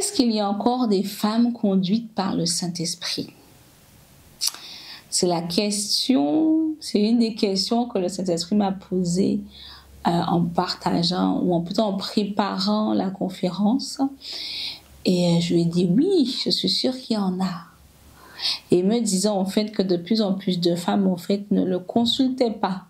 Est-ce qu'il y a encore des femmes conduites par le Saint-Esprit? C'est la question, c'est une des questions que le Saint-Esprit m'a posées en partageant, ou plutôt en préparant la conférence. Et je lui ai dit oui, je suis sûre qu'il y en a. Et me disant en fait que de plus en plus de femmes en fait ne le consultaient pas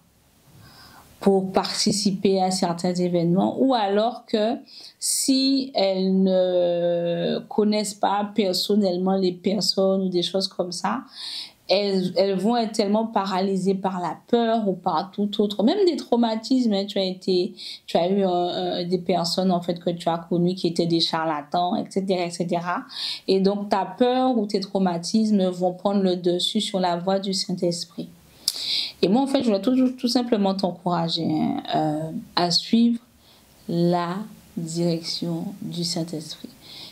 pour participer à certains événements, ou alors que si elles ne connaissent pas personnellement les personnes ou des choses comme ça, elles vont être tellement paralysées par la peur ou par tout autre, même des traumatismes. Hein. Tu as eu des personnes en fait que tu as connues qui étaient des charlatans, etc., etc. Et donc ta peur ou tes traumatismes vont prendre le dessus sur la voie du Saint-Esprit. Et moi, en fait, je voulais tout simplement t'encourager à suivre la direction du Saint-Esprit.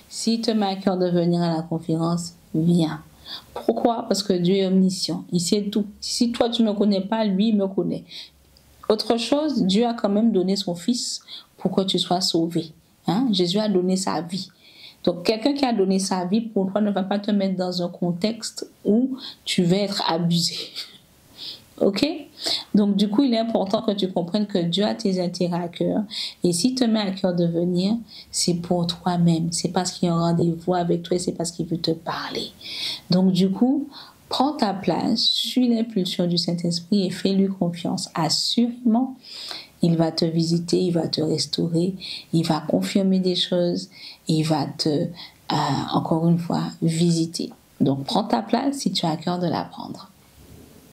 S'il te met à cœur de venir à la conférence, viens. Pourquoi? Parce que Dieu est omniscient. Il sait tout. Si toi, tu ne me connais pas, lui, il me connaît. Autre chose, Dieu a quand même donné son Fils pour que tu sois sauvé. Hein? Jésus a donné sa vie. Donc, quelqu'un qui a donné sa vie pour toi ne va pas te mettre dans un contexte où tu vas être abusé. Ok? Donc, du coup, il est important que tu comprennes que Dieu a tes intérêts à cœur. Et s'il te met à cœur de venir, c'est pour toi-même. C'est parce qu'il y a un rendez-vous avec toi et c'est parce qu'il veut te parler. Donc, du coup, prends ta place, suis l'impulsion du Saint-Esprit et fais-lui confiance. Assurément, il va te visiter, il va te restaurer, il va confirmer des choses, il va te, encore une fois, visiter. Donc, prends ta place si tu as à cœur de la prendre.